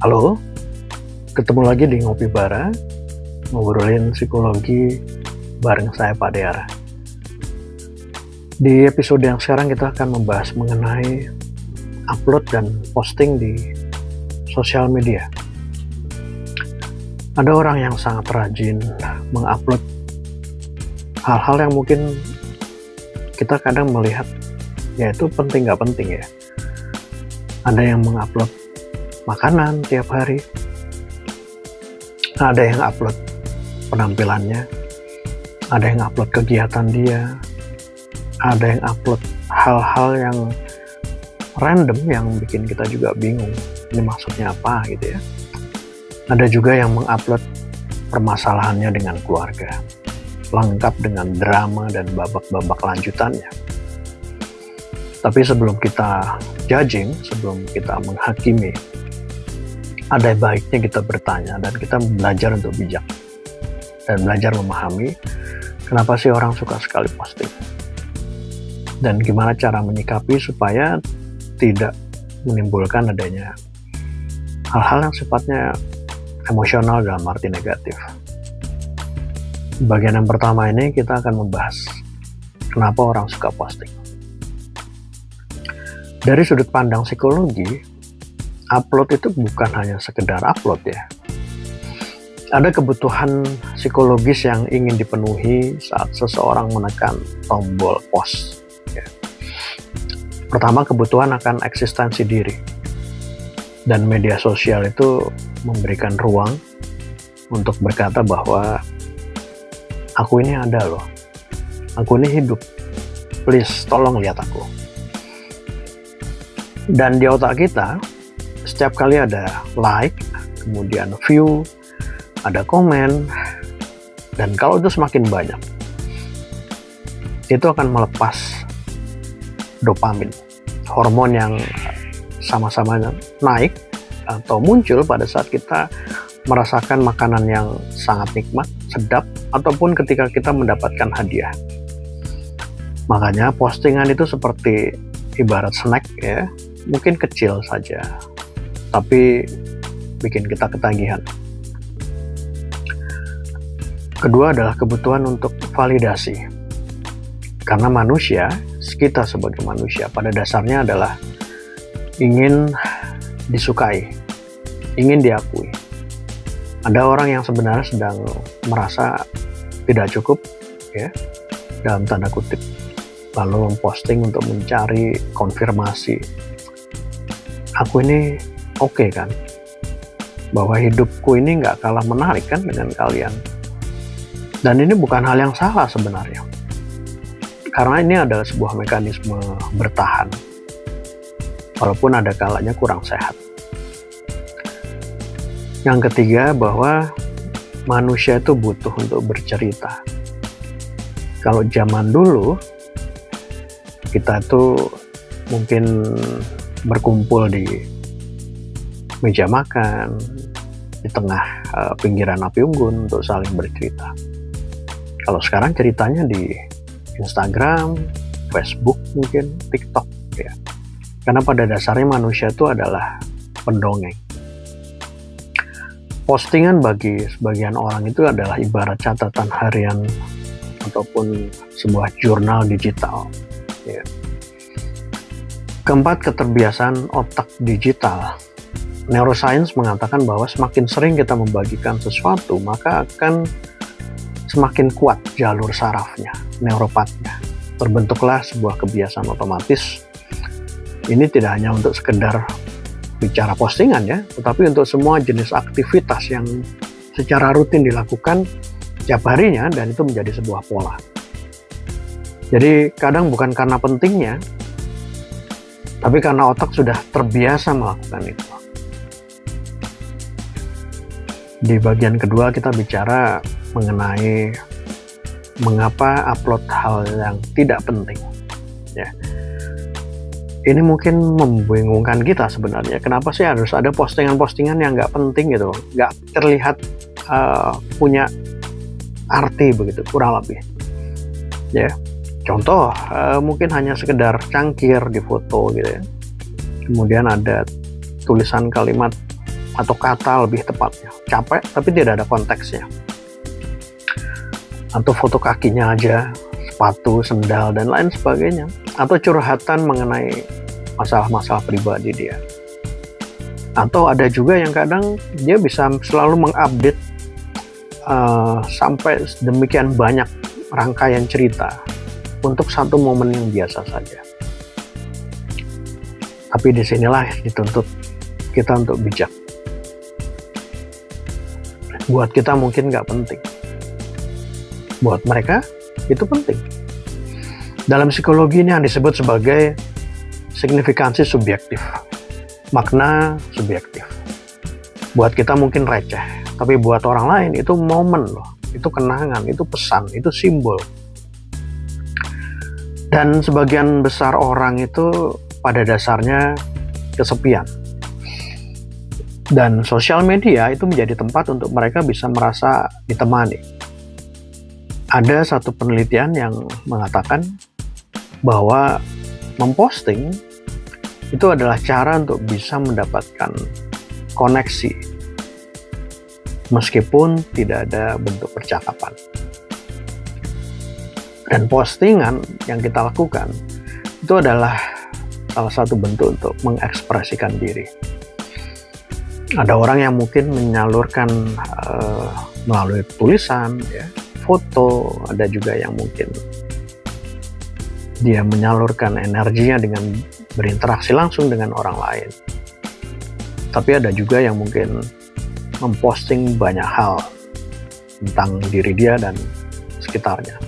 Halo, ketemu lagi di Ngopi Bara, ngobrolin psikologi bareng saya Pak Deara. Di episode yang sekarang kita akan membahas mengenai upload dan posting di sosial media. Ada orang yang sangat rajin mengupload hal-hal yang mungkin kita kadang melihat yaitu penting nggak penting ya. Ada yang mengupload makanan tiap hari, ada yang upload penampilannya, ada yang upload kegiatan dia, ada yang upload hal-hal yang random yang bikin kita juga bingung ini maksudnya apa gitu ya. Ada juga yang mengupload permasalahannya dengan keluarga, lengkap dengan drama dan babak-babak lanjutannya. Tapi sebelum kita judging, sebelum kita menghakimi, ada baiknya kita bertanya dan kita belajar untuk bijak dan belajar memahami kenapa sih orang suka sekali posting dan gimana cara menyikapi supaya tidak menimbulkan adanya hal-hal yang sifatnya emosional dalam arti negatif. Bagian yang pertama ini kita akan membahas kenapa orang suka posting. Dari sudut pandang psikologi, upload itu bukan hanya sekedar upload ya. Ada kebutuhan psikologis yang ingin dipenuhi saat seseorang menekan tombol post. Ya. Pertama, kebutuhan akan eksistensi diri. Dan media sosial itu memberikan ruang untuk berkata bahwa aku ini ada loh. Aku ini hidup. Please, tolong lihat aku. Dan di otak kita, setiap kali ada like, kemudian view, ada komen, dan kalau itu semakin banyak, itu akan melepas dopamin, hormon yang sama-sama naik atau muncul pada saat kita merasakan makanan yang sangat nikmat, sedap, ataupun ketika kita mendapatkan hadiah. Makanya postingan itu seperti ibarat snack ya, mungkin kecil saja, tapi bikin kita ketagihan. Kedua adalah kebutuhan untuk validasi. Karena manusia, kita sebagai manusia pada dasarnya adalah ingin disukai, ingin diakui. Ada orang yang sebenarnya sedang merasa tidak cukup ya, dalam tanda kutip, lalu memposting untuk mencari konfirmasi. Aku ini oke kan, bahwa hidupku ini nggak kalah menarik kan dengan kalian. Dan ini bukan hal yang salah sebenarnya, karena ini adalah sebuah mekanisme bertahan, walaupun ada kalanya kurang sehat. Yang ketiga, bahwa manusia itu butuh untuk bercerita. Kalau zaman dulu, kita itu mungkin berkumpul di meja makan, di tengah pinggiran api unggun untuk saling bercerita. Kalau sekarang ceritanya di Instagram, Facebook, mungkin TikTok ya. Karena pada dasarnya manusia itu adalah pendongeng. Postingan bagi sebagian orang itu adalah ibarat catatan harian ataupun sebuah jurnal digital ya. Keempat, keterbiasaan otak digital. Neuroscience mengatakan bahwa semakin sering kita membagikan sesuatu, maka akan semakin kuat jalur sarafnya, neuropatnya. Terbentuklah sebuah kebiasaan otomatis. Ini tidak hanya untuk sekedar bicara postingan ya, tetapi untuk semua jenis aktivitas yang secara rutin dilakukan tiap harinya, dan itu menjadi sebuah pola. Jadi kadang bukan karena pentingnya, tapi karena otak sudah terbiasa melakukan itu. Di bagian kedua kita bicara mengenai mengapa upload hal yang tidak penting ya. Ini mungkin membingungkan kita sebenarnya. Kenapa sih harus ada postingan-postingan yang nggak penting gitu, nggak terlihat punya arti begitu, kurang lebih ya. Contoh, mungkin hanya sekedar cangkir di foto gitu ya. Kemudian ada tulisan kalimat atau kata lebih tepatnya, capek tapi tidak ada konteksnya. Atau foto kakinya aja, sepatu, sendal, dan lain sebagainya. Atau curhatan mengenai masalah-masalah pribadi dia. Atau ada juga yang kadang dia bisa selalu mengupdate sampai demikian banyak rangkaian cerita untuk satu momen yang biasa saja. Tapi disinilah dituntut kita untuk bijak. Buat kita mungkin nggak penting, buat mereka itu penting. Dalam psikologi ini yang disebut sebagai signifikansi subjektif, makna subjektif. Buat kita mungkin receh, tapi buat orang lain itu momen loh, itu kenangan, itu pesan, itu simbol. Dan sebagian besar orang itu pada dasarnya kesepian. Dan sosial media itu menjadi tempat untuk mereka bisa merasa ditemani. Ada satu penelitian yang mengatakan bahwa memposting itu adalah cara untuk bisa mendapatkan koneksi meskipun tidak ada bentuk percakapan. Dan postingan yang kita lakukan itu adalah salah satu bentuk untuk mengekspresikan diri. Ada orang yang mungkin menyalurkan melalui tulisan, ya, foto, ada juga yang mungkin dia menyalurkan energinya dengan berinteraksi langsung dengan orang lain. Tapi ada juga yang mungkin memposting banyak hal tentang diri dia dan sekitarnya.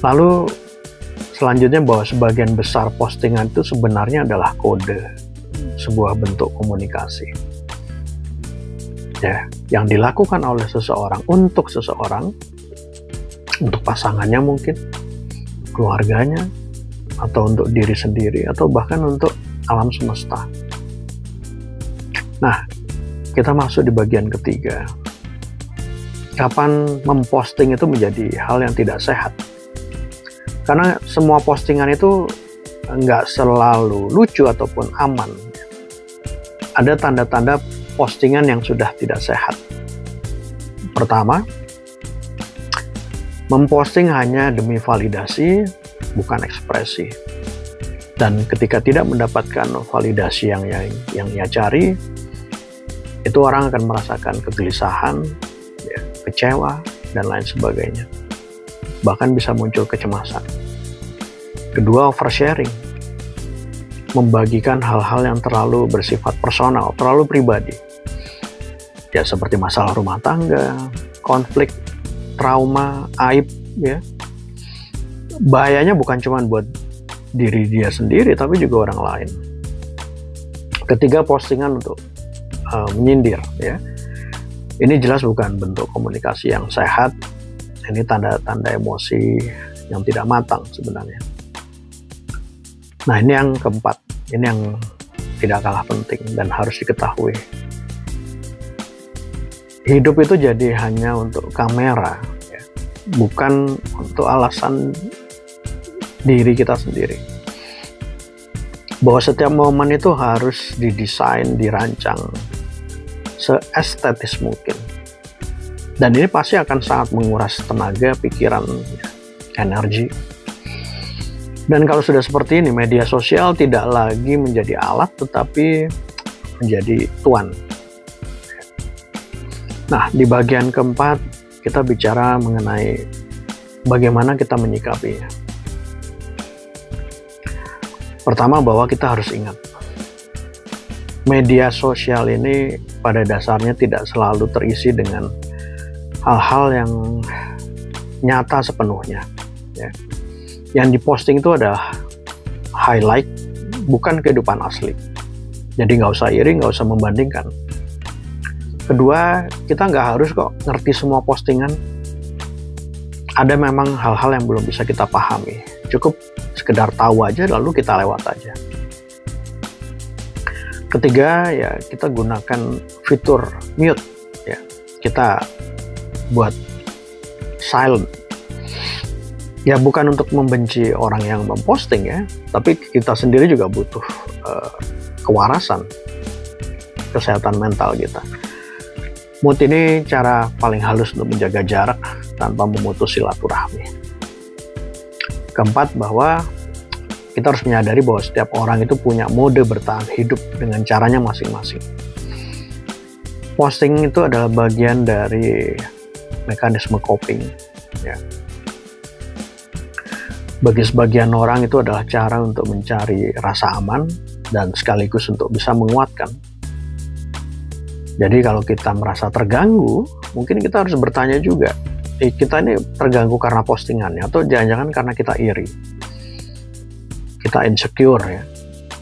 Lalu selanjutnya bahwa sebagian besar postingan itu sebenarnya adalah kode, sebuah bentuk komunikasi, ya, yang dilakukan oleh seseorang untuk seseorang, untuk pasangannya mungkin, keluarganya, atau untuk diri sendiri, atau bahkan untuk alam semesta. Nah, kita masuk di bagian ketiga. Kapan memposting itu menjadi hal yang tidak sehat? Karena semua postingan itu nggak selalu lucu ataupun aman. Ada tanda-tanda postingan yang sudah tidak sehat. Pertama, memposting hanya demi validasi, bukan ekspresi. Dan ketika tidak mendapatkan validasi yang ia cari, itu orang akan merasakan kegelisahan, ya, kecewa, dan lain sebagainya. Bahkan bisa muncul kecemasan. Kedua, oversharing. Membagikan hal-hal yang terlalu bersifat personal, terlalu pribadi. Ya, seperti masalah rumah tangga, konflik, trauma, aib, ya. Bahayanya bukan cuma buat diri dia sendiri, tapi juga orang lain. Ketiga, postingan untuk menyindir, ya. Ini jelas bukan bentuk komunikasi yang sehat. Ini tanda-tanda emosi yang tidak matang sebenarnya. Nah, ini yang keempat, ini yang tidak kalah penting dan harus diketahui. Hidup itu jadi hanya untuk kamera, ya, bukan untuk alasan diri kita sendiri. Bahwa setiap momen itu harus didesain, dirancang seestetis mungkin. Dan ini pasti akan sangat menguras tenaga, pikiran, energi. Dan kalau sudah seperti ini, media sosial tidak lagi menjadi alat, tetapi menjadi tuan. Nah, di bagian keempat, kita bicara mengenai bagaimana kita menyikapinya. Pertama, bahwa kita harus ingat, media sosial ini pada dasarnya tidak selalu terisi dengan hal-hal yang nyata sepenuhnya, ya. Yang diposting itu adalah highlight, bukan kehidupan asli. Jadi nggak usah iri, nggak usah membandingkan. Kedua, kita nggak harus kok ngerti semua postingan. Ada memang hal-hal yang belum bisa kita pahami. Cukup sekedar tahu aja, lalu kita lewat aja. Ketiga, ya kita gunakan fitur mute, ya. Kita buat silent. Ya, bukan untuk membenci orang yang memposting, ya, tapi kita sendiri juga butuh kewarasan. kesehatan mental kita. Mood ini cara paling halus untuk menjaga jarak tanpa memutus silaturahmi. Keempat, bahwa kita harus menyadari bahwa setiap orang itu punya mode bertahan hidup dengan caranya masing-masing. Posting itu adalah bagian dari mekanisme coping, ya. Bagi sebagian orang itu adalah cara untuk mencari rasa aman dan sekaligus untuk bisa menguatkan. Jadi kalau kita merasa terganggu, mungkin kita harus bertanya juga, kita ini terganggu karena postingannya atau jangan-jangan karena kita iri, kita insecure ya,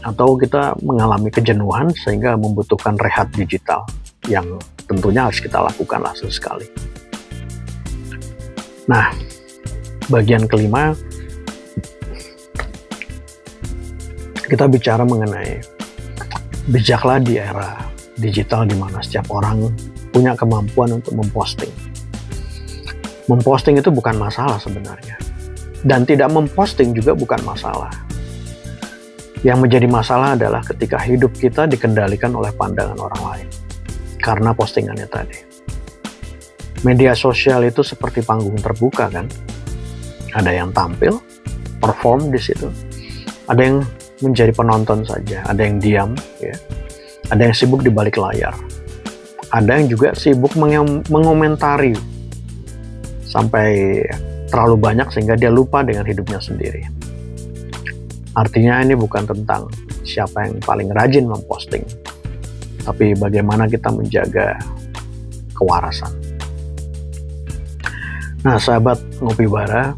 atau kita mengalami kejenuhan sehingga membutuhkan rehat digital yang tentunya harus kita lakukan lah sesekali. Nah, bagian kelima, kita bicara mengenai bijaklah di era digital di mana setiap orang punya kemampuan untuk memposting. Memposting itu bukan masalah sebenarnya. Dan tidak memposting juga bukan masalah. Yang menjadi masalah adalah ketika hidup kita dikendalikan oleh pandangan orang lain. Karena postingannya tadi. Media sosial itu seperti panggung terbuka kan. Ada yang tampil, perform di situ. Ada yang menjadi penonton saja, ada yang diam ya. Ada yang sibuk di balik layar. Ada yang juga sibuk mengomentari sampai terlalu banyak sehingga dia lupa dengan hidupnya sendiri. Artinya ini bukan tentang siapa yang paling rajin memposting, tapi bagaimana kita menjaga kewarasan. Nah, sahabat Ngopi Bara,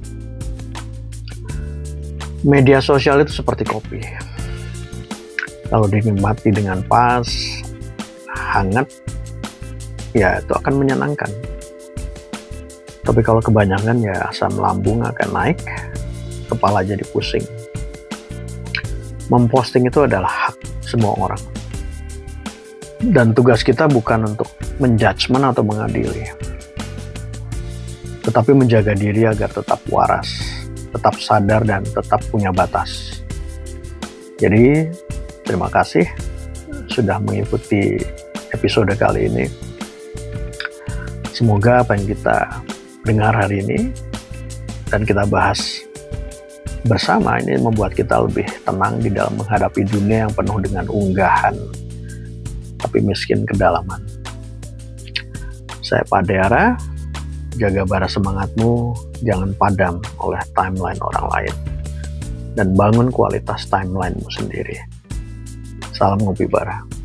media sosial itu seperti kopi. Kalau dinikmati dengan pas, hangat, ya itu akan menyenangkan. Tapi kalau kebanyakan ya asam lambung akan naik, kepala jadi pusing. Memposting itu adalah hak semua orang. Dan tugas kita bukan untuk menjudgment atau mengadili, tetapi menjaga diri agar tetap waras, tetap sadar, dan tetap punya batas. Jadi, terima kasih sudah mengikuti episode kali ini. Semoga apa yang kita dengar hari ini dan kita bahas bersama ini membuat kita lebih tenang di dalam menghadapi dunia yang penuh dengan unggahan tapi miskin kedalaman. Saya Pak Deara, jaga bara semangatmu, jangan padam oleh timeline orang lain, dan bangun kualitas timelinemu sendiri. Salam Ngopi Bara.